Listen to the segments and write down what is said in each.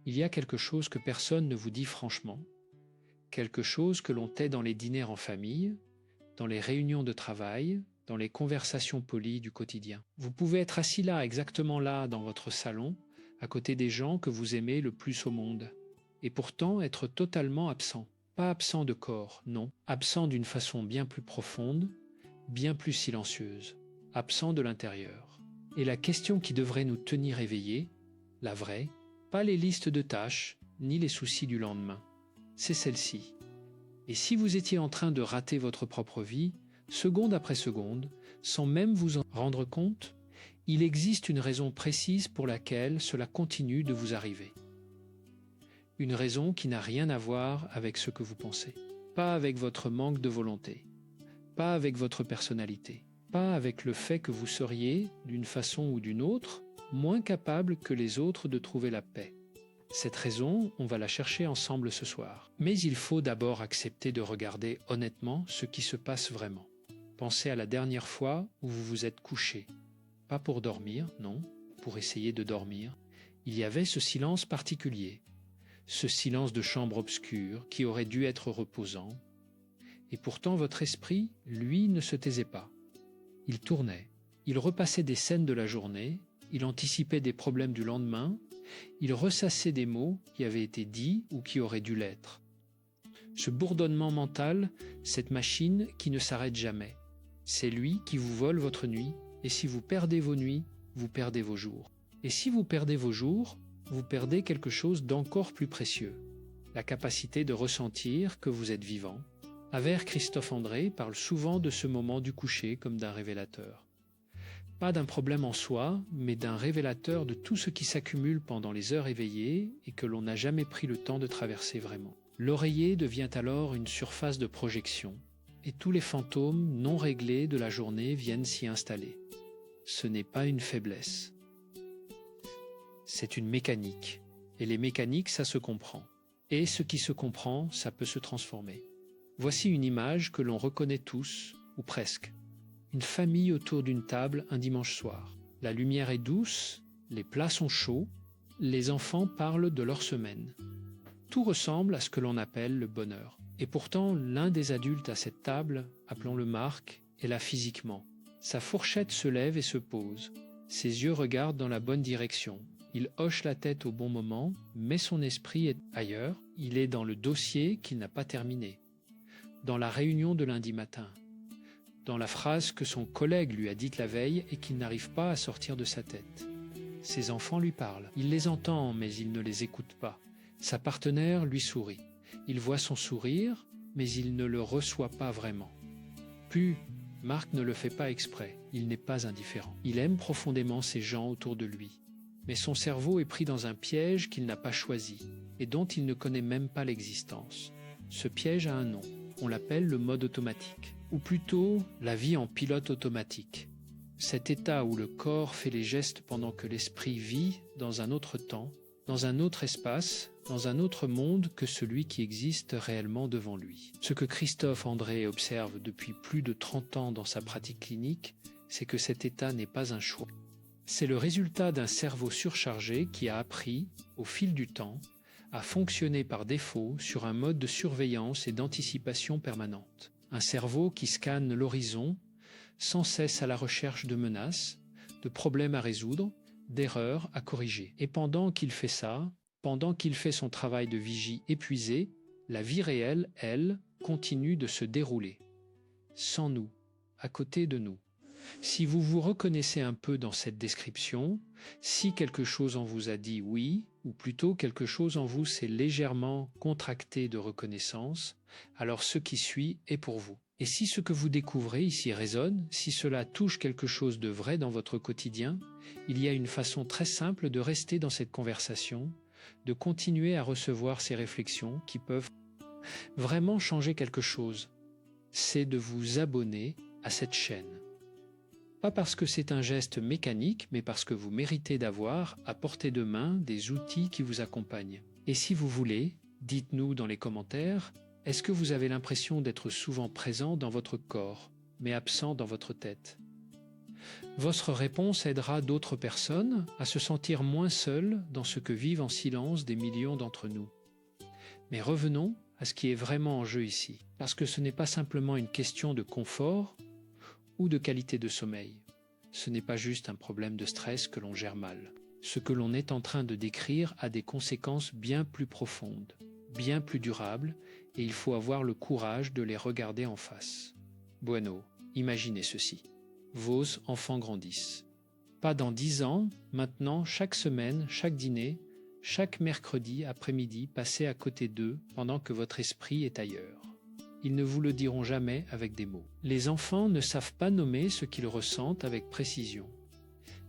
Il y a quelque chose que personne ne vous dit franchement, quelque chose que l'on tait dans les dîners en famille, dans les réunions de travail, dans les conversations polies du quotidien. Vous pouvez être assis là, exactement là, dans votre salon, à côté des gens que vous aimez le plus au monde, et pourtant être totalement absent. Pas absent de corps, non, absent d'une façon bien plus profonde, bien plus silencieuse, absent de l'intérieur. Et la question qui devrait nous tenir éveillés, la vraie, pas les listes de tâches, ni les soucis du lendemain, c'est celle-ci. Et si vous étiez en train de rater votre propre vie, seconde après seconde, sans même vous en rendre compte, il existe une raison précise pour laquelle cela continue de vous arriver. Une raison qui n'a rien à voir avec ce que vous pensez, pas avec votre manque de volonté, pas avec votre personnalité, pas avec le fait que vous seriez, d'une façon ou d'une autre, moins capable que les autres de trouver la paix. Cette raison, on va la chercher ensemble ce soir. Mais il faut d'abord accepter de regarder honnêtement ce qui se passe vraiment. Pensez à la dernière fois où vous vous êtes couché. Pas pour dormir, non, pour essayer de dormir. Il y avait ce silence particulier, ce silence de chambre obscure qui aurait dû être reposant. Et pourtant votre esprit, lui, ne se taisait pas. Il tournait, il repassait des scènes de la journée, il anticipait des problèmes du lendemain, il ressassait des mots qui avaient été dits ou qui auraient dû l'être. Ce bourdonnement mental, cette machine qui ne s'arrête jamais, c'est lui qui vous vole votre nuit, et si vous perdez vos nuits, vous perdez vos jours. Et si vous perdez vos jours, vous perdez quelque chose d'encore plus précieux, la capacité de ressentir que vous êtes vivant. Aver Christophe André parle souvent de ce moment du coucher comme d'un révélateur. Pas d'un problème en soi, mais d'un révélateur de tout ce qui s'accumule pendant les heures éveillées et que l'on n'a jamais pris le temps de traverser vraiment. L'oreiller devient alors une surface de projection, et tous les fantômes non réglés de la journée viennent s'y installer. Ce n'est pas une faiblesse. C'est une mécanique, et les mécaniques, ça se comprend. Et ce qui se comprend, ça peut se transformer. Voici une image que l'on reconnaît tous, ou presque. Une famille autour d'une table un dimanche soir. La lumière est douce, les plats sont chauds, les enfants parlent de leur semaine. Tout ressemble à ce que l'on appelle le bonheur. Et pourtant, l'un des adultes à cette table, appelons-le Marc, est là physiquement. Sa fourchette se lève et se pose. Ses yeux regardent dans la bonne direction. Il hoche la tête au bon moment, mais son esprit est ailleurs. Il est dans le dossier qu'il n'a pas terminé. Dans la réunion de lundi matin. Dans la phrase que son collègue lui a dite la veille et qu'il n'arrive pas à sortir de sa tête. Ses enfants lui parlent. Il les entend, mais il ne les écoute pas. Sa partenaire lui sourit. Il voit son sourire, mais il ne le reçoit pas vraiment. Puis, Marc ne le fait pas exprès. Il n'est pas indifférent. Il aime profondément ces gens autour de lui. Mais son cerveau est pris dans un piège qu'il n'a pas choisi et dont il ne connaît même pas l'existence. Ce piège a un nom. On l'appelle le mode automatique, ou plutôt la vie en pilote automatique. Cet état où le corps fait les gestes pendant que l'esprit vit dans un autre temps, dans un autre espace, dans un autre monde que celui qui existe réellement devant lui. Ce que Christophe André observe depuis plus de 30 ans dans sa pratique clinique, c'est que cet état n'est pas un choix. C'est le résultat d'un cerveau surchargé qui a appris, au fil du temps, à fonctionner par défaut sur un mode de surveillance et d'anticipation permanente. Un cerveau qui scanne l'horizon, sans cesse à la recherche de menaces, de problèmes à résoudre, d'erreurs à corriger. Et pendant qu'il fait ça, pendant qu'il fait son travail de vigie épuisé, la vie réelle, elle, continue de se dérouler. Sans nous, à côté de nous. Si vous vous reconnaissez un peu dans cette description, si quelque chose en vous a dit oui, ou plutôt quelque chose en vous s'est légèrement contracté de reconnaissance, alors ce qui suit est pour vous. Et si ce que vous découvrez ici résonne, si cela touche quelque chose de vrai dans votre quotidien, il y a une façon très simple de rester dans cette conversation, de continuer à recevoir ces réflexions qui peuvent vraiment changer quelque chose. C'est de vous abonner à cette chaîne. Pas parce que c'est un geste mécanique, mais parce que vous méritez d'avoir, à portée de main, des outils qui vous accompagnent. Et si vous voulez, dites-nous dans les commentaires, est-ce que vous avez l'impression d'être souvent présent dans votre corps, mais absent dans votre tête? Votre réponse aidera d'autres personnes à se sentir moins seules dans ce que vivent en silence des millions d'entre nous. Mais revenons à ce qui est vraiment en jeu ici, parce que ce n'est pas simplement une question de confort ou de qualité de sommeil. Ce n'est pas juste un problème de stress que l'on gère mal. Ce que l'on est en train de décrire a des conséquences bien plus profondes, bien plus durables, et il faut avoir le courage de les regarder en face. Bueno, imaginez ceci. Vos enfants grandissent. Pas dans 10 ans, maintenant, chaque semaine, chaque dîner, chaque mercredi après-midi, passez à côté d'eux pendant que votre esprit est ailleurs. Ils ne vous le diront jamais avec des mots. Les enfants ne savent pas nommer ce qu'ils ressentent avec précision,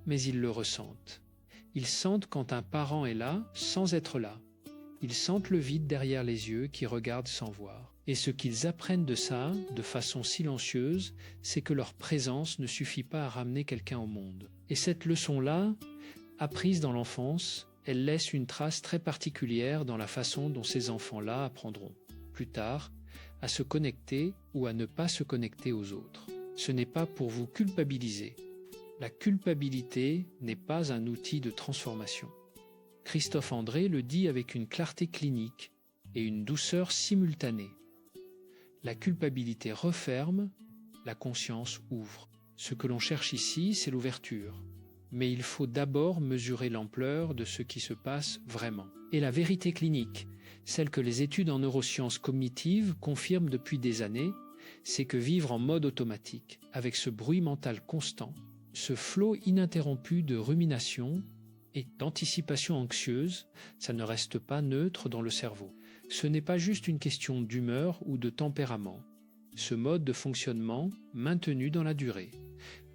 mais ils le ressentent. Ils sentent quand un parent est là sans être là. Ils sentent le vide derrière les yeux qui regardent sans voir. Et ce qu'ils apprennent de ça, de façon silencieuse, c'est que leur présence ne suffit pas à ramener quelqu'un au monde. Et cette leçon-là, apprise dans l'enfance, elle laisse une trace très particulière dans la façon dont ces enfants-là apprendront, plus tard, à se connecter ou à ne pas se connecter aux autres. Ce n'est pas pour vous culpabiliser. La culpabilité n'est pas un outil de transformation. Christophe André le dit avec une clarté clinique et une douceur simultanée. La culpabilité referme, la conscience ouvre. Ce que l'on cherche ici, c'est l'ouverture. Mais il faut d'abord mesurer l'ampleur de ce qui se passe vraiment. Et la vérité clinique, celle que les études en neurosciences cognitives confirment depuis des années, c'est que vivre en mode automatique, avec ce bruit mental constant, ce flot ininterrompu de rumination et d'anticipation anxieuse, ça ne reste pas neutre dans le cerveau. Ce n'est pas juste une question d'humeur ou de tempérament. Ce mode de fonctionnement, maintenu dans la durée,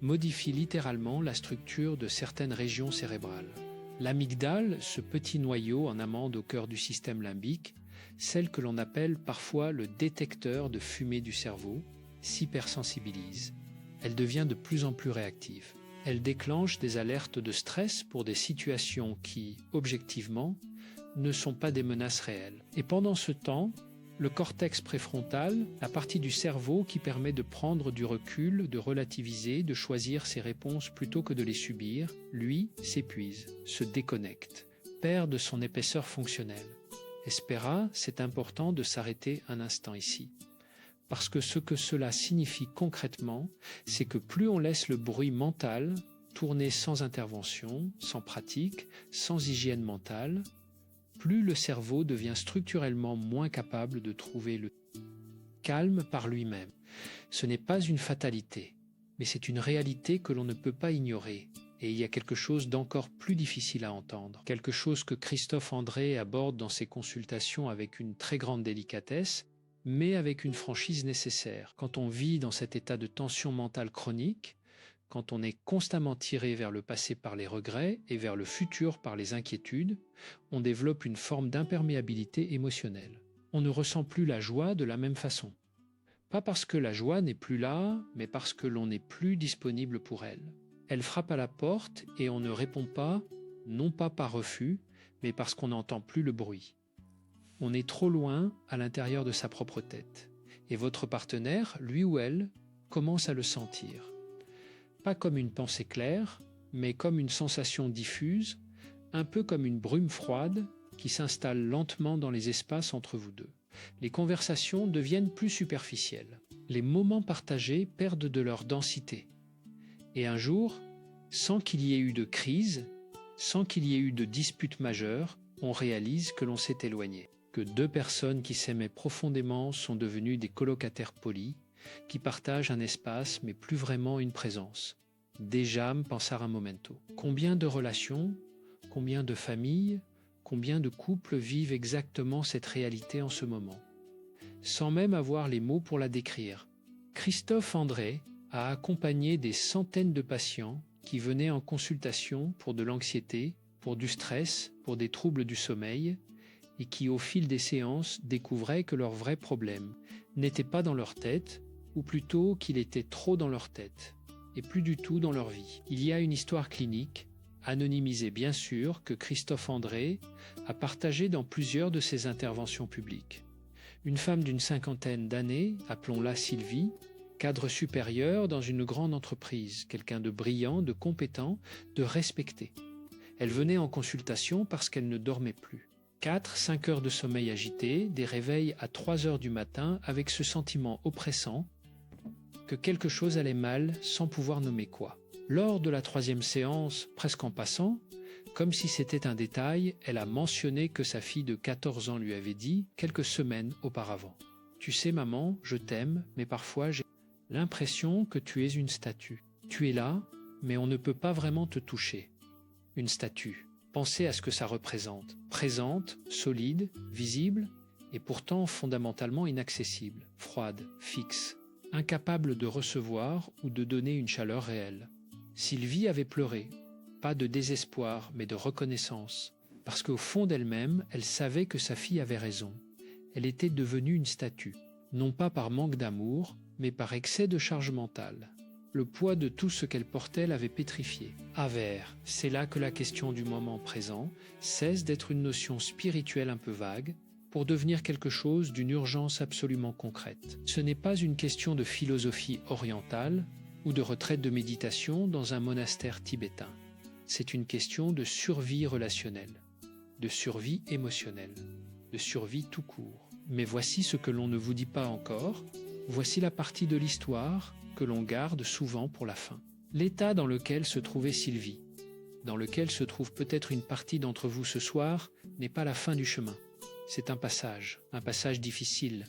modifie littéralement la structure de certaines régions cérébrales. L'amygdale, ce petit noyau en amande au cœur du système limbique, celle que l'on appelle parfois le détecteur de fumée du cerveau, s'hypersensibilise. Elle devient de plus en plus réactive. Elle déclenche des alertes de stress pour des situations qui, objectivement, ne sont pas des menaces réelles. Et pendant ce temps, le cortex préfrontal, la partie du cerveau qui permet de prendre du recul, de relativiser, de choisir ses réponses plutôt que de les subir, lui, s'épuise, se déconnecte, perd de son épaisseur fonctionnelle. Espera, c'est important de s'arrêter un instant ici. Parce que ce que cela signifie concrètement, c'est que plus on laisse le bruit mental tourner sans intervention, sans pratique, sans hygiène mentale, plus le cerveau devient structurellement moins capable de trouver le calme par lui-même. Ce n'est pas une fatalité, mais c'est une réalité que l'on ne peut pas ignorer. Et il y a quelque chose d'encore plus difficile à entendre, quelque chose que Christophe André aborde dans ses consultations avec une très grande délicatesse, mais avec une franchise nécessaire. Quand on vit dans cet état de tension mentale chronique, quand on est constamment tiré vers le passé par les regrets et vers le futur par les inquiétudes, on développe une forme d'imperméabilité émotionnelle. On ne ressent plus la joie de la même façon. Pas parce que la joie n'est plus là, mais parce que l'on n'est plus disponible pour elle. Elle frappe à la porte et on ne répond pas, non pas par refus, mais parce qu'on n'entend plus le bruit. On est trop loin à l'intérieur de sa propre tête. Et votre partenaire, lui ou elle, commence à le sentir. Pas comme une pensée claire, mais comme une sensation diffuse, un peu comme une brume froide qui s'installe lentement dans les espaces entre vous deux. Les conversations deviennent plus superficielles. Les moments partagés perdent de leur densité. Et un jour, sans qu'il y ait eu de crise, sans qu'il y ait eu de dispute majeure, on réalise que l'on s'est éloigné. Que deux personnes qui s'aimaient profondément sont devenues des colocataires polis, qui partagent un espace mais plus vraiment une présence. Déjà pensar un momento. Combien de relations, combien de familles, combien de couples vivent exactement cette réalité en ce moment, sans même avoir les mots pour la décrire. Christophe André a accompagné des centaines de patients qui venaient en consultation pour de l'anxiété, pour du stress, pour des troubles du sommeil, et qui, au fil des séances, découvraient que leur vrai problème n'était pas dans leur tête, ou plutôt qu'il était trop dans leur tête, et plus du tout dans leur vie. Il y a une histoire clinique, anonymisée bien sûr, que Christophe André a partagée dans plusieurs de ses interventions publiques. Une femme d'une 50aine d'années, appelons-la Sylvie, cadre supérieur dans une grande entreprise, quelqu'un de brillant, de compétent, de respecté. Elle venait en consultation parce qu'elle ne dormait plus. 4-5 heures de sommeil agité, des réveils à 3 heures du matin avec ce sentiment oppressant que quelque chose allait mal sans pouvoir nommer quoi. Lors de la 3e séance, presque en passant, comme si c'était un détail, elle a mentionné que sa fille de 14 ans lui avait dit quelques semaines auparavant. « Tu sais maman, je t'aime, mais parfois j'ai l'impression que tu es une statue. Tu es là, mais on ne peut pas vraiment te toucher. » Une statue. Pensez à ce que ça représente. Présente, solide, visible, et pourtant fondamentalement inaccessible, froide, fixe, incapable de recevoir ou de donner une chaleur réelle. Sylvie avait pleuré, pas de désespoir, mais de reconnaissance, parce qu'au fond d'elle-même, elle savait que sa fille avait raison. Elle était devenue une statue, non pas par manque d'amour, mais par excès de charge mentale. Le poids de tout ce qu'elle portait l'avait pétrifiée. Avers, c'est là que la question du moment présent cesse d'être une notion spirituelle un peu vague pour devenir quelque chose d'une urgence absolument concrète. Ce n'est pas une question de philosophie orientale ou de retraite de méditation dans un monastère tibétain. C'est une question de survie relationnelle, de survie émotionnelle, de survie tout court. Mais voici ce que l'on ne vous dit pas encore, voici la partie de l'histoire que l'on garde souvent pour la fin. L'état dans lequel se trouvait Sylvie, dans lequel se trouve peut-être une partie d'entre vous ce soir, n'est pas la fin du chemin. C'est un passage difficile,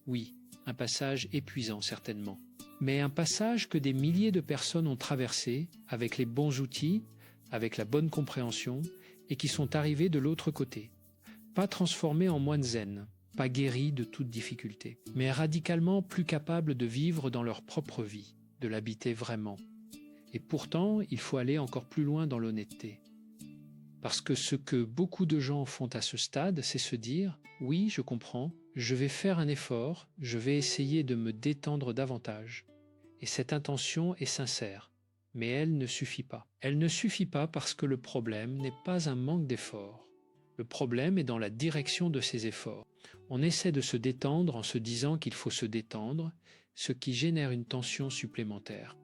oui, un passage épuisant certainement, mais un passage que des milliers de personnes ont traversé avec les bons outils, avec la bonne compréhension, et qui sont arrivés de l'autre côté, pas transformés en moines zen, pas guéris de toute difficulté, mais radicalement plus capables de vivre dans leur propre vie, de l'habiter vraiment. Et pourtant, il faut aller encore plus loin dans l'honnêteté. Parce que ce que beaucoup de gens font à ce stade, c'est se dire « Oui, je comprends, je vais faire un effort, je vais essayer de me détendre davantage. » Et cette intention est sincère, mais elle ne suffit pas. Elle ne suffit pas parce que le problème n'est pas un manque d'effort. Le problème est dans la direction de ces efforts. On essaie de se détendre en se disant qu'il faut se détendre, ce qui génère une tension supplémentaire.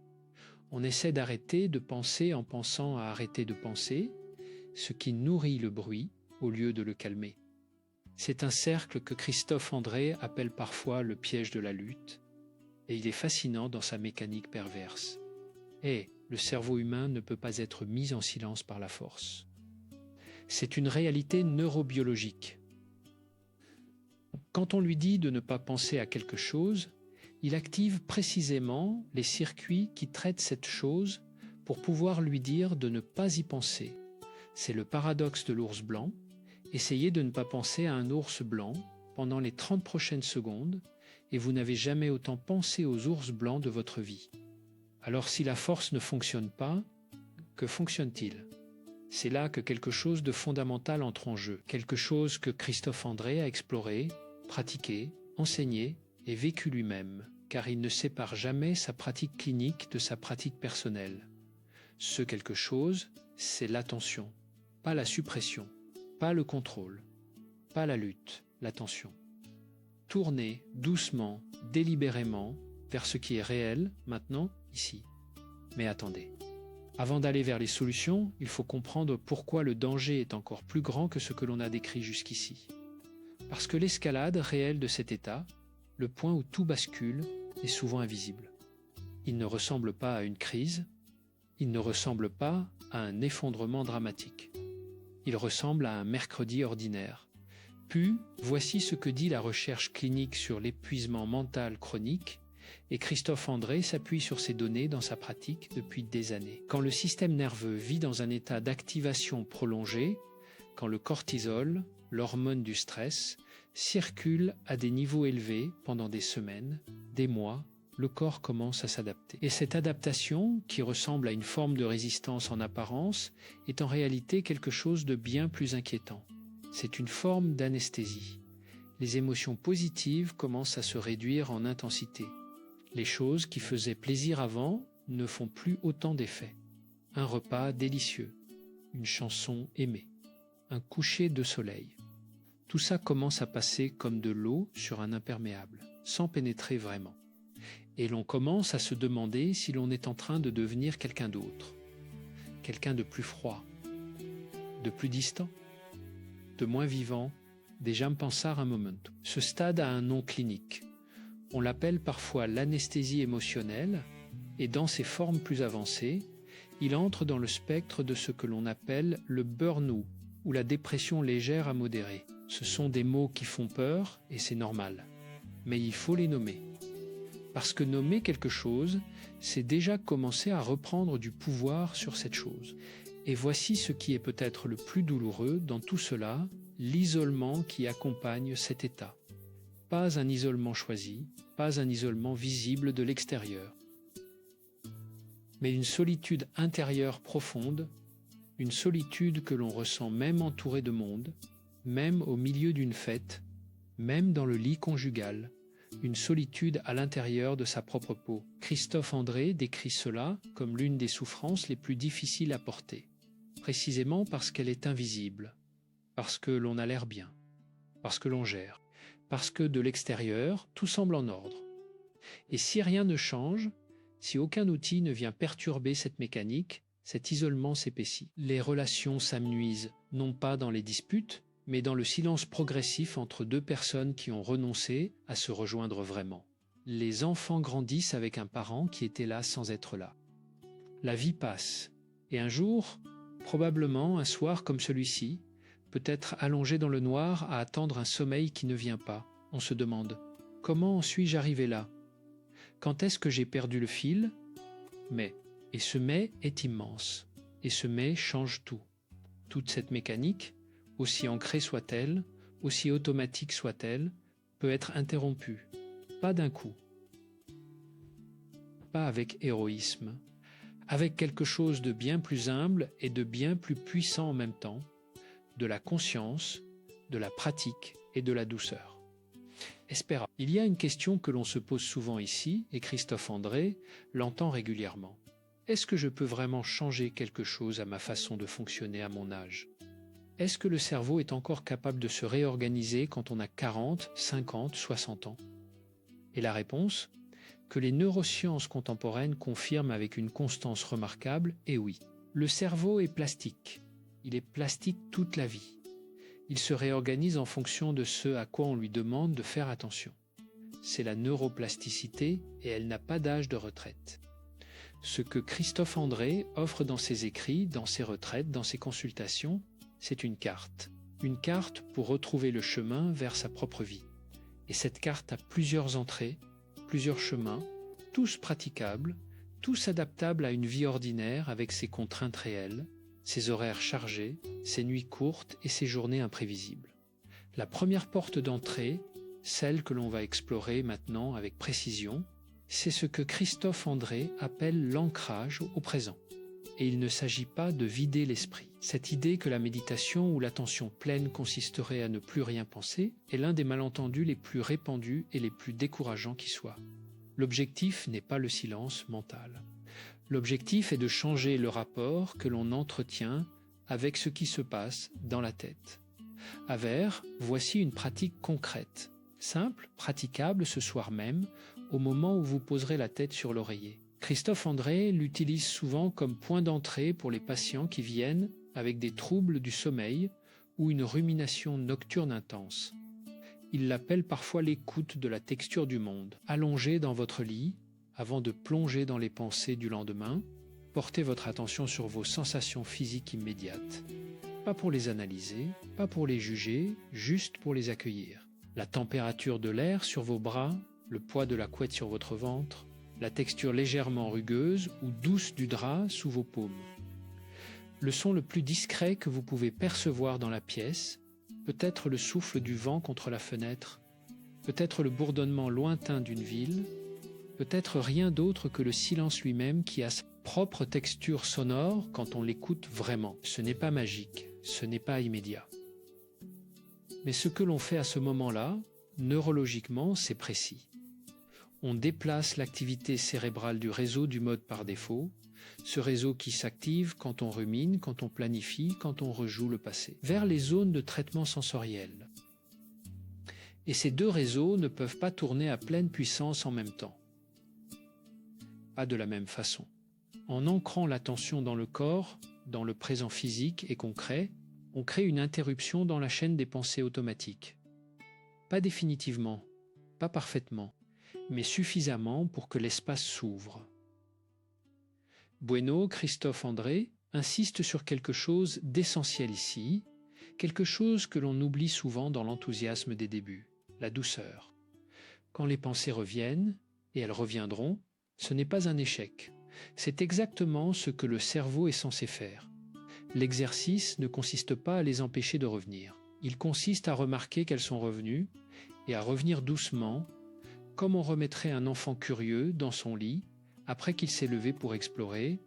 On essaie d'arrêter de penser en pensant à arrêter de penser, ce qui nourrit le bruit au lieu de le calmer. C'est un cercle que Christophe André appelle parfois le piège de la lutte, et il est fascinant dans sa mécanique perverse. Et le cerveau humain ne peut pas être mis en silence par la force. C'est une réalité neurobiologique. Quand on lui dit de ne pas penser à quelque chose, il active précisément les circuits qui traitent cette chose pour pouvoir lui dire de ne pas y penser. C'est le paradoxe de l'ours blanc. Essayez de ne pas penser à un ours blanc pendant les 30 prochaines secondes et vous n'avez jamais autant pensé aux ours blancs de votre vie. Alors si la force ne fonctionne pas, que fonctionne-t-il ? C'est là que quelque chose de fondamental entre en jeu, quelque chose que Christophe André a exploré, pratiqué, enseigné et vécu lui-même, car il ne sépare jamais sa pratique clinique de sa pratique personnelle. Ce quelque chose, c'est l'attention, pas la suppression, pas le contrôle, pas la lutte, l'attention. Tournez doucement, délibérément, vers ce qui est réel, maintenant, ici. Mais attendez. Avant d'aller vers les solutions, il faut comprendre pourquoi le danger est encore plus grand que ce que l'on a décrit jusqu'ici. Parce que l'escalade réelle de cet état, le point où tout bascule, est souvent invisible. Il ne ressemble pas à une crise, il ne ressemble pas à un effondrement dramatique. Il ressemble à un mercredi ordinaire. Puis, voici ce que dit la recherche clinique sur l'épuisement mental chronique, et Christophe André s'appuie sur ces données dans sa pratique depuis des années. Quand le système nerveux vit dans un état d'activation prolongée, quand le cortisol, l'hormone du stress, circule à des niveaux élevés pendant des semaines, des mois, le corps commence à s'adapter. Et cette adaptation, qui ressemble à une forme de résistance en apparence, est en réalité quelque chose de bien plus inquiétant. C'est une forme d'anesthésie. Les émotions positives commencent à se réduire en intensité. Les choses qui faisaient plaisir avant ne font plus autant d'effet. Un repas délicieux, une chanson aimée, un coucher de soleil. Tout ça commence à passer comme de l'eau sur un imperméable, sans pénétrer vraiment. Et l'on commence à se demander si l'on est en train de devenir quelqu'un d'autre, quelqu'un de plus froid, de plus distant, de moins vivant, déjà pensar un moment. Ce stade a un nom clinique. On l'appelle parfois l'anesthésie émotionnelle et dans ses formes plus avancées, il entre dans le spectre de ce que l'on appelle le burn-out ou la dépression légère à modérée. Ce sont des mots qui font peur et c'est normal. Mais il faut les nommer. Parce que nommer quelque chose, c'est déjà commencer à reprendre du pouvoir sur cette chose. Et voici ce qui est peut-être le plus douloureux dans tout cela, l'isolement qui accompagne cet état. Pas un isolement choisi, pas un isolement visible de l'extérieur, mais une solitude intérieure profonde, une solitude que l'on ressent même entouré de monde, même au milieu d'une fête, même dans le lit conjugal, une solitude à l'intérieur de sa propre peau. Christophe André décrit cela comme l'une des souffrances les plus difficiles à porter, précisément parce qu'elle est invisible, parce que l'on a l'air bien, parce que l'on gère, parce que de l'extérieur, tout semble en ordre. Et si rien ne change, si aucun outil ne vient perturber cette mécanique, cet isolement s'épaissit. Les relations s'amenuisent, non pas dans les disputes, mais dans le silence progressif entre deux personnes qui ont renoncé à se rejoindre vraiment. Les enfants grandissent avec un parent qui était là sans être là. La vie passe, et un jour, probablement un soir comme celui-ci, peut-être allongé dans le noir à attendre un sommeil qui ne vient pas, on se demande « Comment en suis-je arrivé là ? Quand est-ce que j'ai perdu le fil ?» Mais, et ce mais est immense, et ce mais change tout. Toute cette mécanique, aussi ancrée soit-elle, aussi automatique soit-elle, peut être interrompue, pas d'un coup, pas avec héroïsme, avec quelque chose de bien plus humble et de bien plus puissant en même temps, de la conscience, de la pratique et de la douceur. Espera. Il y a une question que l'on se pose souvent ici, et Christophe André l'entend régulièrement. Est-ce que je peux vraiment changer quelque chose à ma façon de fonctionner à mon âge ? Est-ce que le cerveau est encore capable de se réorganiser quand on a 40, 50, 60 ans ? Et la réponse ? Que les neurosciences contemporaines confirment avec une constance remarquable est oui. Le cerveau est plastique. Il est plastique toute la vie. Il se réorganise en fonction de ce à quoi on lui demande de faire attention. C'est la neuroplasticité et elle n'a pas d'âge de retraite. Ce que Christophe André offre dans ses écrits, dans ses retraites, dans ses consultations, c'est une carte. Une carte pour retrouver le chemin vers sa propre vie. Et cette carte a plusieurs entrées, plusieurs chemins, tous praticables, tous adaptables à une vie ordinaire avec ses contraintes réelles, ses horaires chargés, ses nuits courtes et ses journées imprévisibles. La première porte d'entrée, celle que l'on va explorer maintenant avec précision, c'est ce que Christophe André appelle l'ancrage au présent. Et il ne s'agit pas de vider l'esprit. Cette idée que la méditation ou l'attention pleine consisterait à ne plus rien penser est l'un des malentendus les plus répandus et les plus décourageants qui soient. L'objectif n'est pas le silence mental. L'objectif est de changer le rapport que l'on entretient avec ce qui se passe dans la tête. Voici une pratique concrète, simple, praticable ce soir même, au moment où vous poserez la tête sur l'oreiller. Christophe André l'utilise souvent comme point d'entrée pour les patients qui viennent avec des troubles du sommeil ou une rumination nocturne intense. Il l'appelle parfois l'écoute de la texture du monde. Allongé dans votre lit, avant de plonger dans les pensées du lendemain, portez votre attention sur vos sensations physiques immédiates. Pas pour les analyser, pas pour les juger, juste pour les accueillir. La température de l'air sur vos bras, le poids de la couette sur votre ventre, la texture légèrement rugueuse ou douce du drap sous vos paumes. Le son le plus discret que vous pouvez percevoir dans la pièce, peut-être le souffle du vent contre la fenêtre, peut-être le bourdonnement lointain d'une ville, peut-être rien d'autre que le silence lui-même qui a sa propre texture sonore quand on l'écoute vraiment. Ce n'est pas magique, ce n'est pas immédiat. Mais ce que l'on fait à ce moment-là, neurologiquement, c'est précis. On déplace l'activité cérébrale du réseau du mode par défaut, ce réseau qui s'active quand on rumine, quand on planifie, quand on rejoue le passé, vers les zones de traitement sensoriel. Et ces deux réseaux ne peuvent pas tourner à pleine puissance en même temps. pas de la même façon. En ancrant l'attention dans le corps, dans le présent physique et concret, on crée une interruption dans la chaîne des pensées automatiques. Pas définitivement, pas parfaitement, mais suffisamment pour que l'espace s'ouvre. Bueno, Christophe André, insiste sur quelque chose d'essentiel ici, quelque chose que l'on oublie souvent dans l'enthousiasme des débuts, la douceur. Quand les pensées reviennent, et elles reviendront, ce n'est pas un échec. C'est exactement ce que le cerveau est censé faire. L'exercice ne consiste pas à les empêcher de revenir. Il consiste à remarquer qu'elles sont revenues et à revenir doucement, comme on remettrait un enfant curieux dans son lit après qu'il s'est levé pour explorer,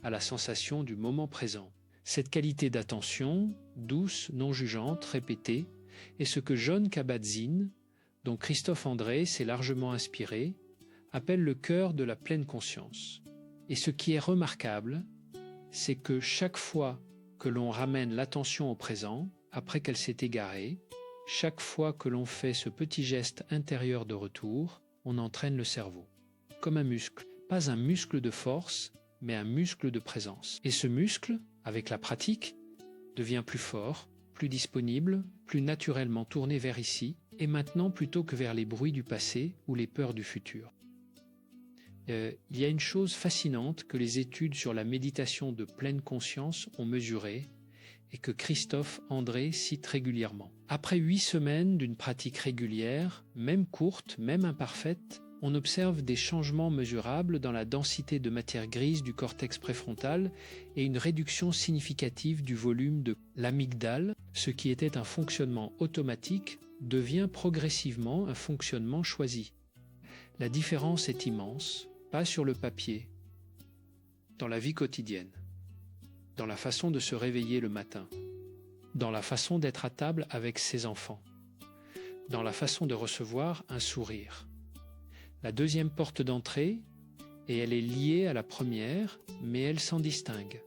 à la sensation du moment présent. Cette qualité d'attention, douce, non jugeante, répétée, est ce que Jon Kabat-Zinn, dont Christophe André s'est largement inspiré, appelle le cœur de la pleine conscience. Et ce qui est remarquable, c'est que chaque fois que l'on ramène l'attention au présent, après qu'elle s'est égarée, chaque fois que l'on fait ce petit geste intérieur de retour, on entraîne le cerveau. Comme un muscle, pas un muscle de force, mais un muscle de présence. Et ce muscle, avec la pratique, devient plus fort, plus disponible, plus naturellement tourné vers ici, et maintenant plutôt que vers les bruits du passé ou les peurs du futur. Il y a une chose fascinante que les études sur la méditation de pleine conscience ont mesurée et que Christophe André cite régulièrement. Après 8 semaines d'une pratique régulière, même courte, même imparfaite, on observe des changements mesurables dans la densité de matière grise du cortex préfrontal et une réduction significative du volume de l'amygdale. Ce qui était un fonctionnement automatique devient progressivement un fonctionnement choisi. La différence est immense, pas sur le papier, dans la vie quotidienne, dans la façon de se réveiller le matin, dans la façon d'être à table avec ses enfants, dans la façon de recevoir un sourire. La deuxième porte d'entrée, et elle est liée à la première, mais elle s'en distingue.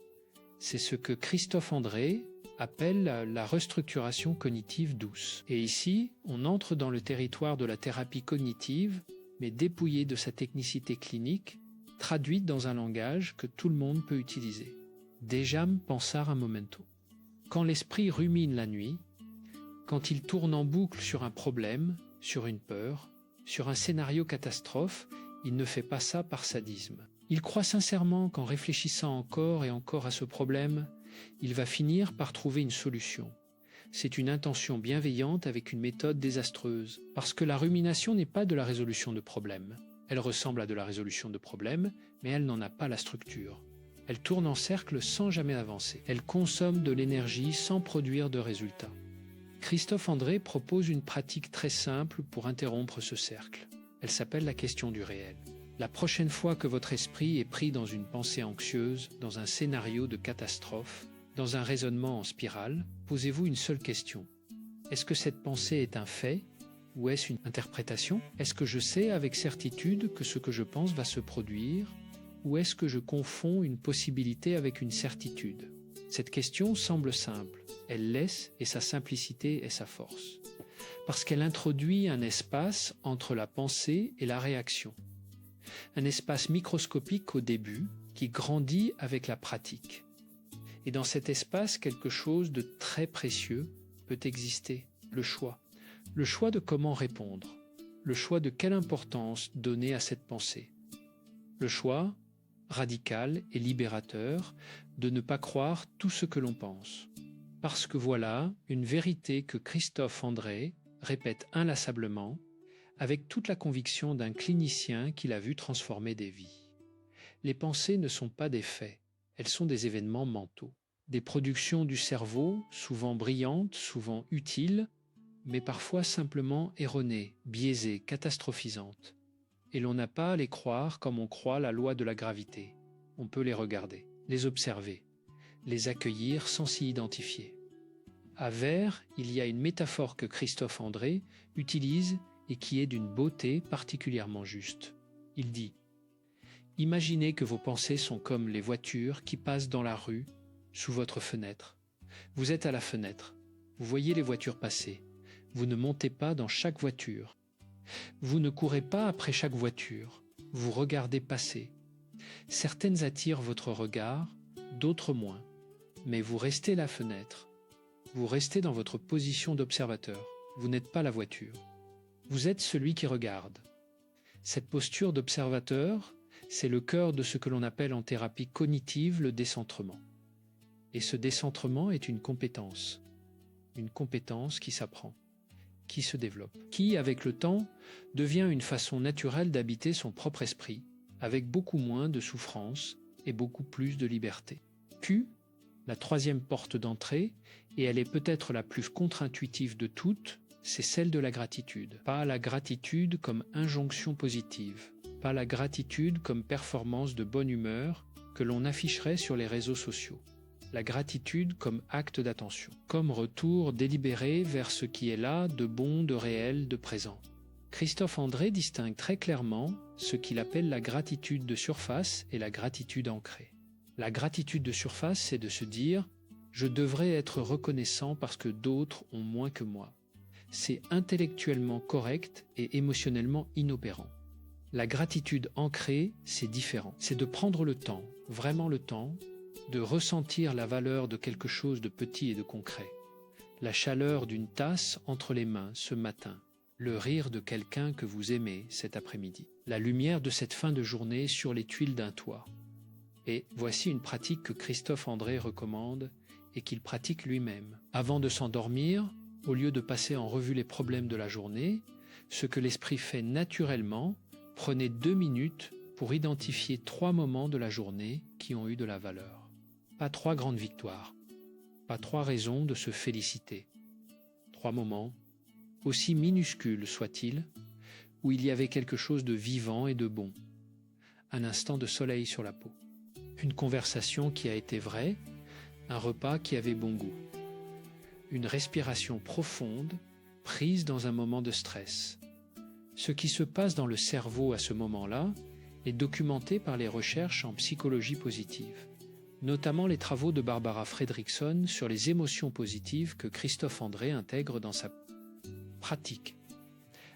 C'est ce que Christophe André appelle la restructuration cognitive douce. Et ici, on entre dans le territoire de la thérapie cognitive, mais dépouillée de sa technicité clinique, traduite dans un langage que tout le monde peut utiliser. Dejam pensar un momento. Quand l'esprit rumine la nuit, quand il tourne en boucle sur un problème, sur une peur, sur un scénario catastrophe, il ne fait pas ça par sadisme. Il croit sincèrement qu'en réfléchissant encore et encore à ce problème, il va finir par trouver une solution. C'est une intention bienveillante avec une méthode désastreuse, parce que la rumination n'est pas de la résolution de problèmes. Elle ressemble à de la résolution de problèmes, mais elle n'en a pas la structure. Elle tourne en cercle sans jamais avancer. Elle consomme de l'énergie sans produire de résultats. Christophe André propose une pratique très simple pour interrompre ce cercle. Elle s'appelle la question du réel. La prochaine fois que votre esprit est pris dans une pensée anxieuse, dans un scénario de catastrophe, dans un raisonnement en spirale, posez-vous une seule question. Est-ce que cette pensée est un fait ou est-ce une interprétation? Est-ce que je sais avec certitude que ce que je pense va se produire ou est-ce que je confonds une possibilité avec une certitude? Cette question semble simple. Elle laisse et sa simplicité est sa force. Parce qu'elle introduit un espace entre la pensée et la réaction. Un espace microscopique au début qui grandit avec la pratique. Et dans cet espace, quelque chose de très précieux peut exister, le choix. Le choix de comment répondre, le choix de quelle importance donner à cette pensée. Le choix, radical et libérateur, de ne pas croire tout ce que l'on pense. Parce que voilà une vérité que Christophe André répète inlassablement, avec toute la conviction d'un clinicien qui l'a vu transformer des vies. Les pensées ne sont pas des faits, elles sont des événements mentaux, des productions du cerveau, souvent brillantes, souvent utiles, mais parfois simplement erronées, biaisées, catastrophisantes. Et l'on n'a pas à les croire comme on croit la loi de la gravité. On peut les regarder, les observer, les accueillir sans s'y identifier. À Vers, il y a une métaphore que Christophe André utilise et qui est d'une beauté particulièrement juste. Il dit « Imaginez que vos pensées sont comme les voitures qui passent dans la rue, sous votre fenêtre. Vous êtes à la fenêtre, vous voyez les voitures passer. Vous ne montez pas dans chaque voiture. Vous ne courez pas après chaque voiture. Vous regardez passer. Certaines attirent votre regard, d'autres moins. Mais vous restez la fenêtre. Vous restez dans votre position d'observateur. Vous n'êtes pas la voiture. Vous êtes celui qui regarde. Cette posture d'observateur, c'est le cœur de ce que l'on appelle en thérapie cognitive le décentrement. Et ce décentrement est une compétence qui s'apprend, qui se développe, qui, avec le temps, devient une façon naturelle d'habiter son propre esprit, avec beaucoup moins de souffrance et beaucoup plus de liberté. Q, la troisième porte d'entrée, et elle est peut-être la plus contre-intuitive de toutes, c'est celle de la gratitude. Pas la gratitude comme injonction positive, pas la gratitude comme performance de bonne humeur que l'on afficherait sur les réseaux sociaux. La gratitude comme acte d'attention, comme retour délibéré vers ce qui est là de bon, de réel, de présent. Christophe André distingue très clairement ce qu'il appelle la gratitude de surface et la gratitude ancrée. La gratitude de surface, c'est de se dire « je devrais être reconnaissant parce que d'autres ont moins que moi ». C'est intellectuellement correct et émotionnellement inopérant. La gratitude ancrée, c'est différent. C'est de prendre le temps, vraiment le temps, de ressentir la valeur de quelque chose de petit et de concret. La chaleur d'une tasse entre les mains ce matin. Le rire de quelqu'un que vous aimez cet après-midi. La lumière de cette fin de journée sur les tuiles d'un toit. Et voici une pratique que Christophe André recommande et qu'il pratique lui-même. Avant de s'endormir, au lieu de passer en revue les problèmes de la journée, ce que l'esprit fait naturellement, prenez 2 minutes pour identifier 3 moments de la journée qui ont eu de la valeur. Pas 3 grandes victoires, pas 3 raisons de se féliciter. 3 moments, aussi minuscules soient-ils, où il y avait quelque chose de vivant et de bon. Un instant de soleil sur la peau. Une conversation qui a été vraie, un repas qui avait bon goût. Une respiration profonde, prise dans un moment de stress. Ce qui se passe dans le cerveau à ce moment-là est documenté par les recherches en psychologie positive, notamment les travaux de Barbara Fredrickson sur les émotions positives que Christophe André intègre dans sa pratique.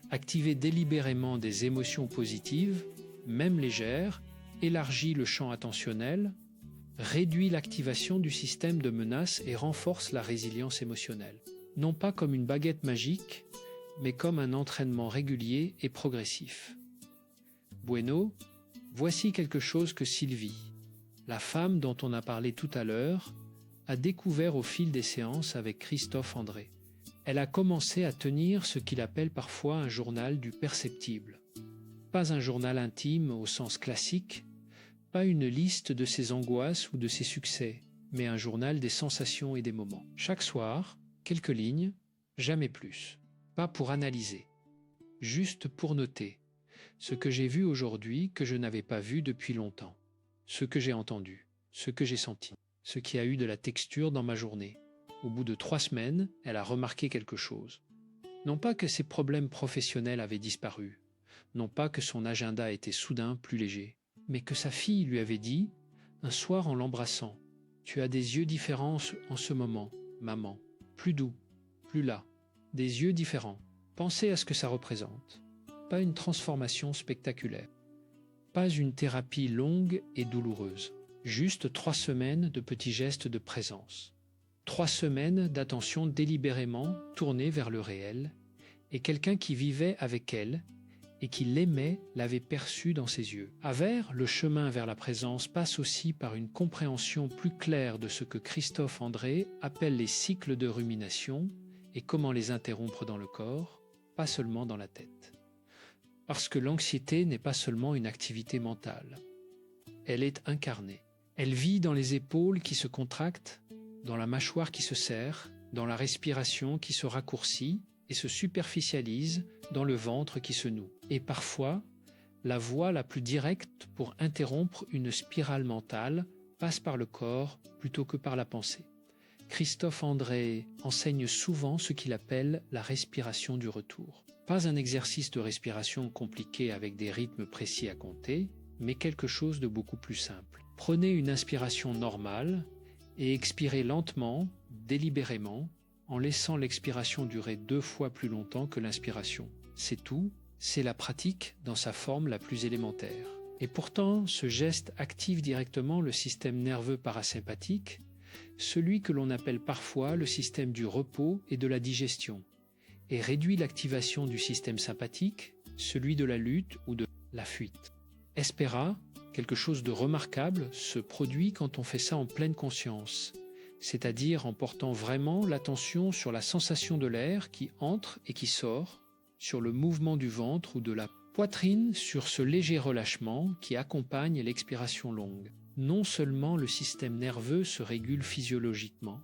Activer délibérément des émotions positives, même légères, élargit le champ attentionnel, réduit l'activation du système de menace et renforce la résilience émotionnelle. Non pas comme une baguette magique, mais comme un entraînement régulier et progressif. Bueno, voici quelque chose que Sylvie, la femme dont on a parlé tout à l'heure, a découvert au fil des séances avec Christophe André. Elle a commencé à tenir ce qu'il appelle parfois un journal du perceptible. Pas un journal intime au sens classique, pas une liste de ses angoisses ou de ses succès, mais un journal des sensations et des moments. Chaque soir, quelques lignes, jamais plus. Pas pour analyser, juste pour noter ce que j'ai vu aujourd'hui que je n'avais pas vu depuis longtemps, ce que j'ai entendu, ce que j'ai senti, ce qui a eu de la texture dans ma journée. Au bout de 3 semaines, elle a remarqué quelque chose. Non pas que ses problèmes professionnels avaient disparu, non pas que son agenda était soudain plus léger, mais que sa fille lui avait dit, un soir en l'embrassant, « Tu as des yeux différents en ce moment, maman, plus doux, plus là, des yeux différents. Pensez à ce que ça représente. » Pas une transformation spectaculaire, pas une thérapie longue et douloureuse, juste 3 semaines de petits gestes de présence. 3 semaines d'attention délibérément tournée vers le réel, et quelqu'un qui vivait avec elle et qui l'aimait l'avait perçu dans ses yeux. À Vers, le chemin vers la présence passe aussi par une compréhension plus claire de ce que Christophe André appelle les cycles de rumination et comment les interrompre dans le corps, pas seulement dans la tête. Parce que l'anxiété n'est pas seulement une activité mentale. Elle est incarnée. Elle vit dans les épaules qui se contractent, dans la mâchoire qui se serre, dans la respiration qui se raccourcit et se superficialise dans le ventre qui se noue. Et parfois, la voie la plus directe pour interrompre une spirale mentale passe par le corps plutôt que par la pensée. Christophe André enseigne souvent ce qu'il appelle la respiration du retour. Pas un exercice de respiration compliqué avec des rythmes précis à compter, mais quelque chose de beaucoup plus simple. Prenez une inspiration normale et expirez lentement, délibérément, en laissant l'expiration durer 2 fois plus longtemps que l'inspiration. C'est tout, c'est la pratique dans sa forme la plus élémentaire. Et pourtant, ce geste active directement le système nerveux parasympathique, celui que l'on appelle parfois le système du repos et de la digestion, et réduit l'activation du système sympathique, celui de la lutte ou de la fuite. Espera, quelque chose de remarquable, se produit quand on fait ça en pleine conscience, c'est-à-dire en portant vraiment l'attention sur la sensation de l'air qui entre et qui sort, sur le mouvement du ventre ou de la poitrine, sur ce léger relâchement qui accompagne l'expiration longue. Non seulement le système nerveux se régule physiologiquement,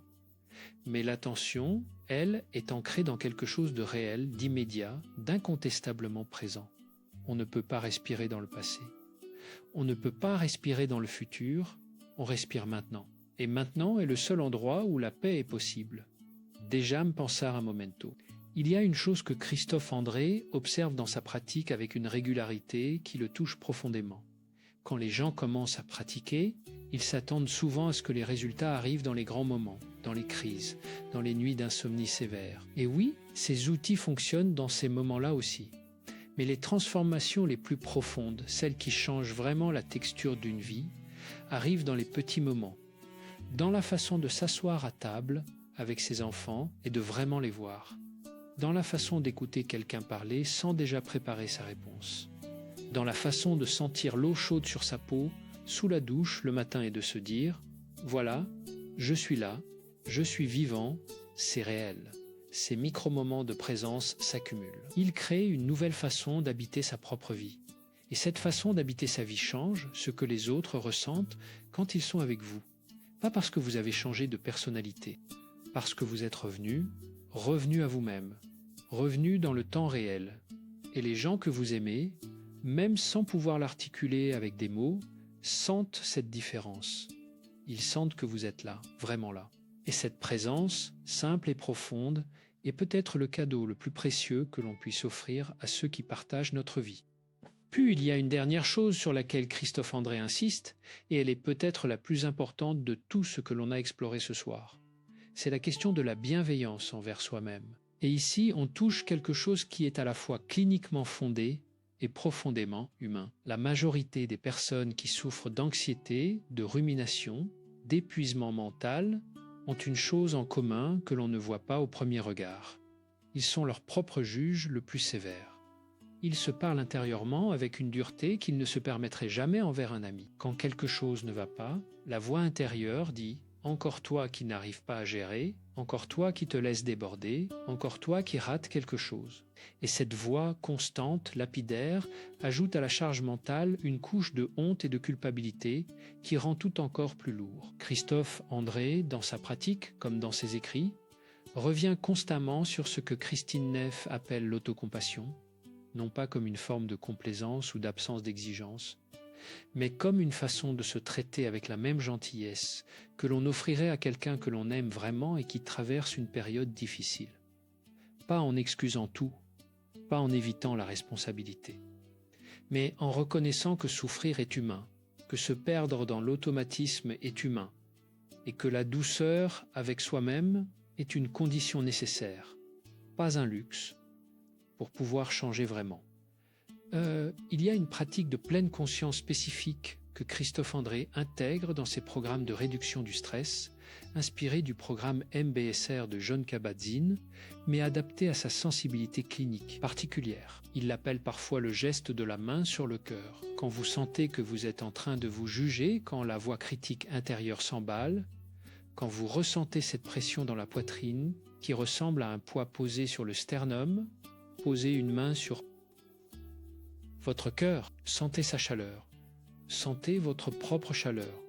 mais l'attention, elle, est ancrée dans quelque chose de réel, d'immédiat, d'incontestablement présent. On ne peut pas respirer dans le passé. On ne peut pas respirer dans le futur, on respire maintenant. Et maintenant est le seul endroit où la paix est possible. Dejam pensare a momento. Il y a une chose que Christophe André observe dans sa pratique avec une régularité qui le touche profondément. Quand les gens commencent à pratiquer, ils s'attendent souvent à ce que les résultats arrivent dans les grands moments, dans les crises, dans les nuits d'insomnie sévère. Et oui, ces outils fonctionnent dans ces moments-là aussi. Mais les transformations les plus profondes, celles qui changent vraiment la texture d'une vie, arrivent dans les petits moments, dans la façon de s'asseoir à table avec ses enfants et de vraiment les voir, dans la façon d'écouter quelqu'un parler sans déjà préparer sa réponse, dans la façon de sentir l'eau chaude sur sa peau sous la douche le matin et de se dire « Voilà, je suis là, je suis vivant, c'est réel ». Ces micro-moments de présence s'accumulent. Il crée une nouvelle façon d'habiter sa propre vie. Et cette façon d'habiter sa vie change ce que les autres ressentent quand ils sont avec vous. Pas parce que vous avez changé de personnalité, parce que vous êtes revenu à vous-même, revenu dans le temps réel. Et les gens que vous aimez, même sans pouvoir l'articuler avec des mots, sentent cette différence. Ils sentent que vous êtes là, vraiment là. Et cette présence, simple et profonde, est peut-être le cadeau le plus précieux que l'on puisse offrir à ceux qui partagent notre vie. Puis il y a une dernière chose sur laquelle Christophe André insiste, et elle est peut-être la plus importante de tout ce que l'on a exploré ce soir. C'est la question de la bienveillance envers soi-même. Et ici, on touche quelque chose qui est à la fois cliniquement fondé et profondément humain. La majorité des personnes qui souffrent d'anxiété, de rumination, d'épuisement mental, ont une chose en commun que l'on ne voit pas au premier regard. Ils sont leurs propres juges le plus sévères. Ils se parlent intérieurement avec une dureté qu'ils ne se permettraient jamais envers un ami. Quand quelque chose ne va pas, la voix intérieure dit « Encore toi qui n'arrives pas à gérer, encore toi qui te laisses déborder, encore toi qui rates quelque chose. » Et cette voix constante, lapidaire, ajoute à la charge mentale une couche de honte et de culpabilité qui rend tout encore plus lourd. Christophe André, dans sa pratique comme dans ses écrits, revient constamment sur ce que Christine Neff appelle l'autocompassion, non pas comme une forme de complaisance ou d'absence d'exigence, mais comme une façon de se traiter avec la même gentillesse que l'on offrirait à quelqu'un que l'on aime vraiment et qui traverse une période difficile. Pas en excusant tout, pas en évitant la responsabilité, mais en reconnaissant que souffrir est humain, que se perdre dans l'automatisme est humain, et que la douceur avec soi-même est une condition nécessaire, pas un luxe, pour pouvoir changer vraiment. Il y a une pratique de pleine conscience spécifique que Christophe André intègre dans ses programmes de réduction du stress, inspiré du programme MBSR de Jon Kabat-Zinn, mais adapté à sa sensibilité clinique particulière. Il l'appelle parfois le geste de la main sur le cœur. Quand vous sentez que vous êtes en train de vous juger, quand la voix critique intérieure s'emballe, quand vous ressentez cette pression dans la poitrine qui ressemble à un poids posé sur le sternum, posez une main sur votre cœur, sentez sa chaleur, sentez votre propre chaleur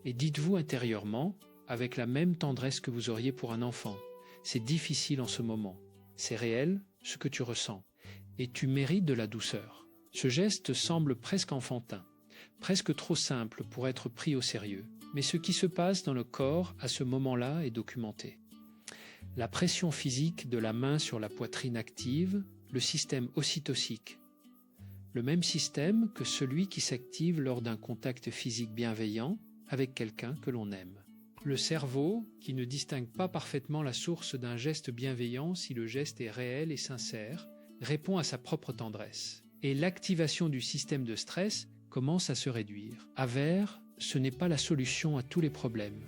et dites-vous intérieurement, avec la même tendresse que vous auriez pour un enfant, c'est difficile en ce moment, c'est réel ce que tu ressens et tu mérites de la douceur. Ce geste semble presque enfantin, presque trop simple pour être pris au sérieux, mais ce qui se passe dans le corps à ce moment-là est documenté. La pression physique de la main sur la poitrine active le système ocytocique, le même système que celui qui s'active lors d'un contact physique bienveillant avec quelqu'un que l'on aime. Le cerveau, qui ne distingue pas parfaitement la source d'un geste bienveillant si le geste est réel et sincère, répond à sa propre tendresse. Et l'activation du système de stress commence à se réduire. Avers, ce n'est pas la solution à tous les problèmes.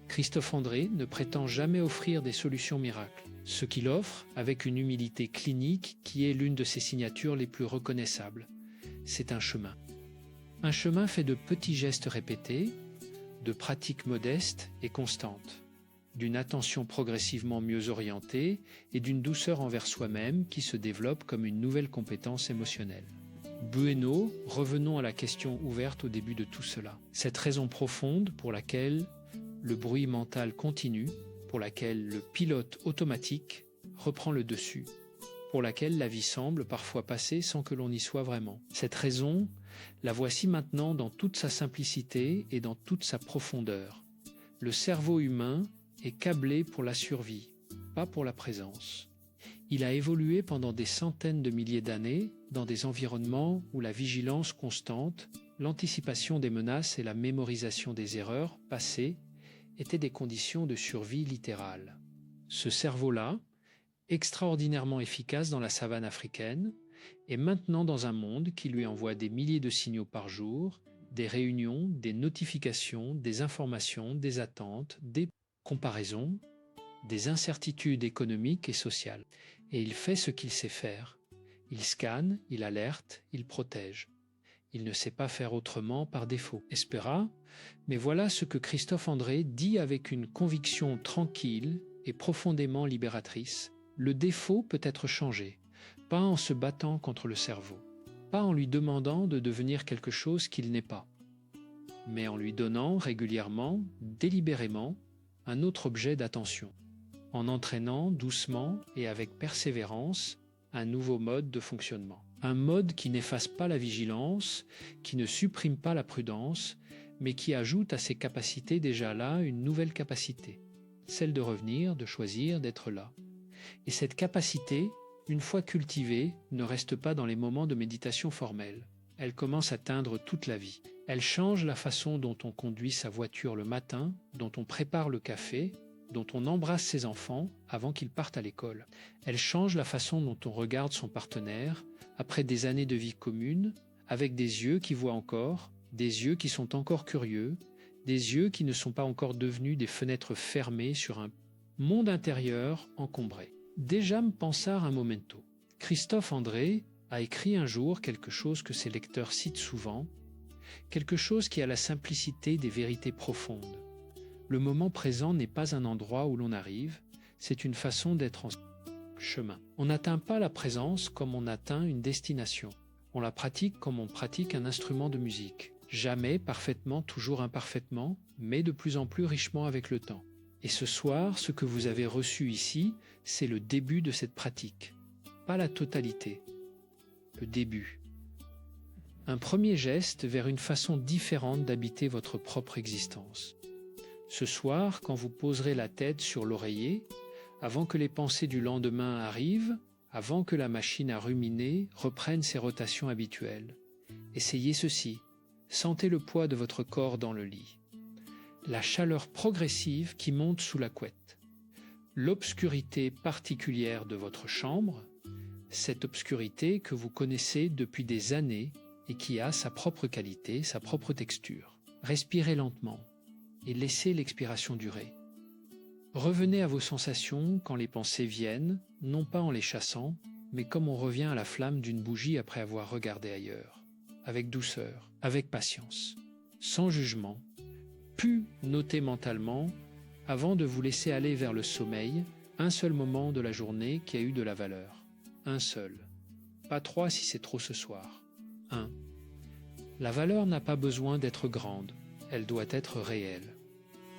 Christophe André ne prétend jamais offrir des solutions miracles. Ce qu'il offre, avec une humilité clinique qui est l'une de ses signatures les plus reconnaissables, c'est un chemin. Un chemin fait de petits gestes répétés, de pratiques modestes et constantes, d'une attention progressivement mieux orientée et d'une douceur envers soi-même qui se développe comme une nouvelle compétence émotionnelle. Bueno, revenons à la question ouverte au début de tout cela. Cette raison profonde pour laquelle le bruit mental continue, pour laquelle le pilote automatique reprend le dessus, pour laquelle la vie semble parfois passer sans que l'on y soit vraiment. Cette raison, la voici maintenant dans toute sa simplicité et dans toute sa profondeur. Le cerveau humain est câblé pour la survie, pas pour la présence. Il a évolué pendant des centaines de milliers d'années dans des environnements où la vigilance constante, l'anticipation des menaces et la mémorisation des erreurs passées étaient des conditions de survie littérale. Ce cerveau-là, extraordinairement efficace dans la savane africaine, est maintenant dans un monde qui lui envoie des milliers de signaux par jour, des réunions, des notifications, des informations, des attentes, des comparaisons, des incertitudes économiques et sociales. Et il fait ce qu'il sait faire. Il scanne, il alerte, il protège. Il ne sait pas faire autrement par défaut. Espéra, mais voilà ce que Christophe André dit avec une conviction tranquille et profondément libératrice. Le défaut peut être changé, pas en se battant contre le cerveau, pas en lui demandant de devenir quelque chose qu'il n'est pas, mais en lui donnant régulièrement, délibérément, un autre objet d'attention, en entraînant doucement et avec persévérance un nouveau mode de fonctionnement. Un mode qui n'efface pas la vigilance, qui ne supprime pas la prudence, mais qui ajoute à ses capacités déjà là une nouvelle capacité, celle de revenir, de choisir, d'être là. Et cette capacité, une fois cultivée, ne reste pas dans les moments de méditation formelle. Elle commence à teindre toute la vie. Elle change la façon dont on conduit sa voiture le matin, dont on prépare le café, dont on embrasse ses enfants avant qu'ils partent à l'école. Elle change la façon dont on regarde son partenaire après des années de vie commune, avec des yeux qui voient encore, des yeux qui sont encore curieux, des yeux qui ne sont pas encore devenus des fenêtres fermées sur un monde intérieur encombré. Dejam pensar un momento. Christophe André a écrit un jour quelque chose que ses lecteurs citent souvent, quelque chose qui a la simplicité des vérités profondes. Le moment présent n'est pas un endroit où l'on arrive, c'est une façon d'être en chemin. On n'atteint pas la présence comme on atteint une destination. On la pratique comme on pratique un instrument de musique. Jamais parfaitement, toujours imparfaitement, mais de plus en plus richement avec le temps. Et ce soir, ce que vous avez reçu ici, c'est le début de cette pratique. Pas la totalité. Le début. Un premier geste vers une façon différente d'habiter votre propre existence. Ce soir, quand vous poserez la tête sur l'oreiller, avant que les pensées du lendemain arrivent, avant que la machine à ruminer reprenne ses rotations habituelles, essayez ceci. Sentez le poids de votre corps dans le lit. La chaleur progressive qui monte sous la couette. L'obscurité particulière de votre chambre, cette obscurité que vous connaissez depuis des années et qui a sa propre qualité, sa propre texture. Respirez lentement et laissez l'expiration durer. Revenez à vos sensations quand les pensées viennent, non pas en les chassant, mais comme on revient à la flamme d'une bougie après avoir regardé ailleurs, avec douceur, avec patience, sans jugement, puis notez mentalement, avant de vous laisser aller vers le sommeil, un seul moment de la journée qui a eu de la valeur. Un seul. Pas 3 si c'est trop ce soir. 1. La valeur n'a pas besoin d'être grande, elle doit être réelle.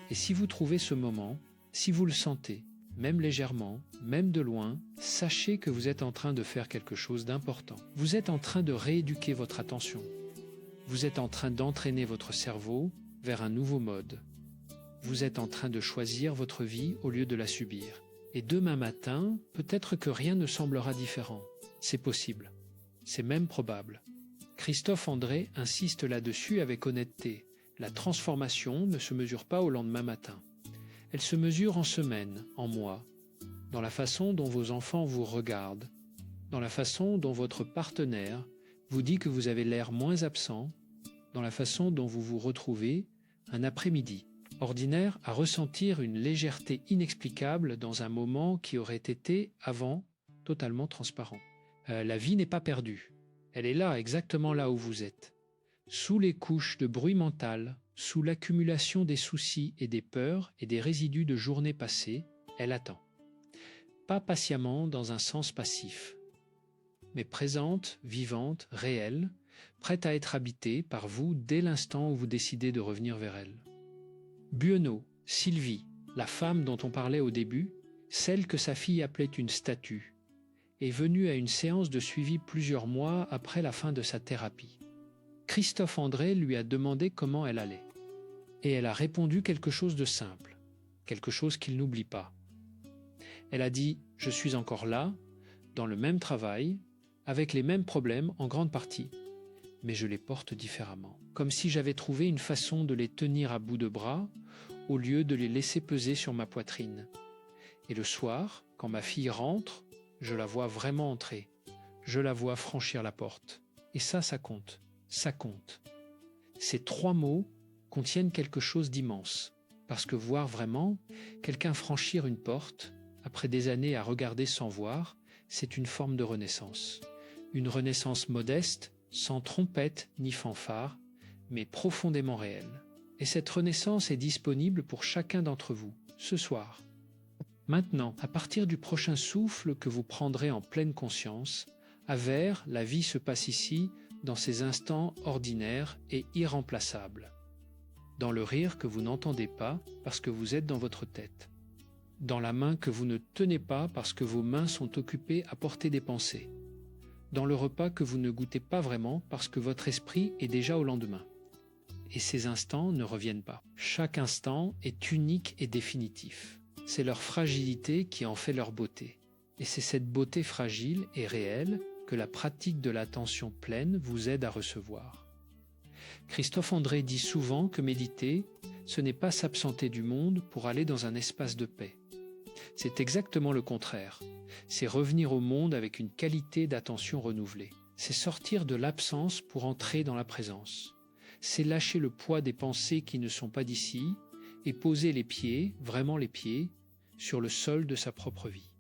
Et si vous trouvez ce moment, si vous le sentez, même légèrement, même de loin, sachez que vous êtes en train de faire quelque chose d'important. Vous êtes en train de rééduquer votre attention. Vous êtes en train d'entraîner votre cerveau vers un nouveau mode. Vous êtes en train de choisir votre vie au lieu de la subir. Et demain matin, peut-être que rien ne semblera différent. C'est possible. C'est même probable. Christophe André insiste là-dessus avec honnêteté. La transformation ne se mesure pas au lendemain matin. Elle se mesure en semaines, en mois, dans la façon dont vos enfants vous regardent, dans la façon dont votre partenaire vous dit que vous avez l'air moins absent, dans la façon dont vous vous retrouvez un après-midi ordinaire à ressentir une légèreté inexplicable dans un moment qui aurait été avant totalement transparent. La vie n'est pas perdue. Elle est là, exactement là où vous êtes. Sous les couches de bruit mental, sous l'accumulation des soucis et des peurs et des résidus de journées passées, elle attend. Pas patiemment dans un sens passif, mais présente, vivante, réelle, prête à être habitée par vous dès l'instant où vous décidez de revenir vers elle. Buono, Sylvie, la femme dont on parlait au début, celle que sa fille appelait une statue, est venue à une séance de suivi plusieurs mois après la fin de sa thérapie. Christophe André lui a demandé comment elle allait. Et elle a répondu quelque chose de simple, quelque chose qu'il n'oublie pas. Elle a dit « Je suis encore là, dans le même travail, avec les mêmes problèmes en grande partie, mais je les porte différemment. Comme si j'avais trouvé une façon de les tenir à bout de bras au lieu de les laisser peser sur ma poitrine. Et le soir, quand ma fille rentre, je la vois vraiment entrer. Je la vois franchir la porte. Et ça compte. Ça compte. » Ces 3 mots contiennent quelque chose d'immense. Parce que voir vraiment quelqu'un franchir une porte, après des années à regarder sans voir, c'est une forme de renaissance. Une renaissance modeste, sans trompette ni fanfare, mais profondément réelle. Et cette renaissance est disponible pour chacun d'entre vous, ce soir. Maintenant, à partir du prochain souffle que vous prendrez en pleine conscience, à vers la vie se passe ici dans ces instants ordinaires et irremplaçables. Dans le rire que vous n'entendez pas parce que vous êtes dans votre tête. Dans la main que vous ne tenez pas parce que vos mains sont occupées à porter des pensées. Dans le repas que vous ne goûtez pas vraiment parce que votre esprit est déjà au lendemain. Et ces instants ne reviennent pas. Chaque instant est unique et définitif. C'est leur fragilité qui en fait leur beauté. Et c'est cette beauté fragile et réelle que la pratique de l'attention pleine vous aide à recevoir. Christophe André dit souvent que méditer, ce n'est pas s'absenter du monde pour aller dans un espace de paix. C'est exactement le contraire. C'est revenir au monde avec une qualité d'attention renouvelée. C'est sortir de l'absence pour entrer dans la présence. C'est lâcher le poids des pensées qui ne sont pas d'ici et poser les pieds, vraiment les pieds, sur le sol de sa propre vie.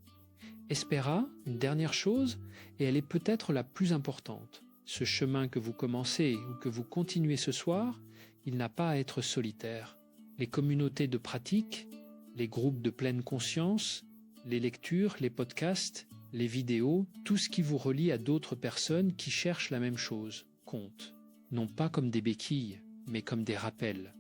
Espéra, une dernière chose, et elle est peut-être la plus importante. Ce chemin que vous commencez ou que vous continuez ce soir, il n'a pas à être solitaire. Les communautés de pratique, les groupes de pleine conscience, les lectures, les podcasts, les vidéos, tout ce qui vous relie à d'autres personnes qui cherchent la même chose, compte. Non pas comme des béquilles, mais comme des rappels.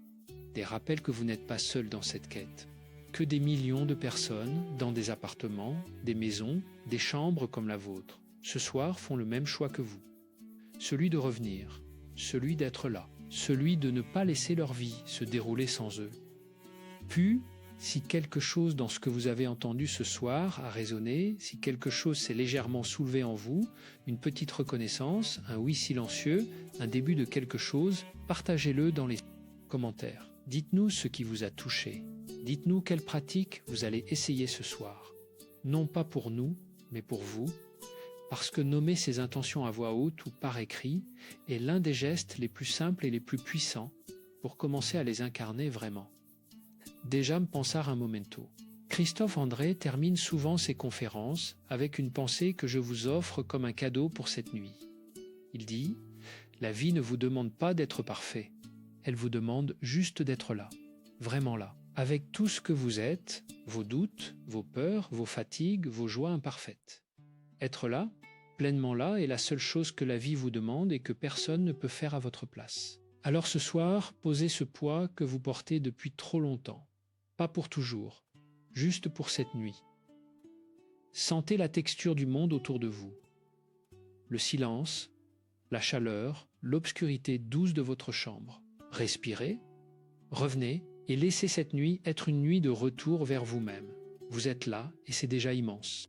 Des rappels que vous n'êtes pas seul dans cette quête. Que des millions de personnes, dans des appartements, des maisons, des chambres comme la vôtre, ce soir font le même choix que vous. Celui de revenir, celui d'être là, celui de ne pas laisser leur vie se dérouler sans eux. Puis, si quelque chose dans ce que vous avez entendu ce soir a résonné, si quelque chose s'est légèrement soulevé en vous, une petite reconnaissance, un oui silencieux, un début de quelque chose, partagez-le dans les commentaires. Dites-nous ce qui vous a touché. Dites-nous quelle pratique vous allez essayer ce soir. Non pas pour nous, mais pour vous, parce que nommer ses intentions à voix haute ou par écrit est l'un des gestes les plus simples et les plus puissants pour commencer à les incarner vraiment. Déjà me pensar un momento. Christophe André termine souvent ses conférences avec une pensée que je vous offre comme un cadeau pour cette nuit. Il dit « La vie ne vous demande pas d'être parfait, elle vous demande juste d'être là, vraiment là, avec tout ce que vous êtes, vos doutes, vos peurs, vos fatigues, vos joies imparfaites. Être là, pleinement là, est la seule chose que la vie vous demande et que personne ne peut faire à votre place. Alors ce soir, posez ce poids que vous portez depuis trop longtemps. Pas pour toujours, juste pour cette nuit. Sentez la texture du monde autour de vous. Le silence, la chaleur, l'obscurité douce de votre chambre. Respirez, revenez et laissez cette nuit être une nuit de retour vers vous-même. Vous êtes là et c'est déjà immense.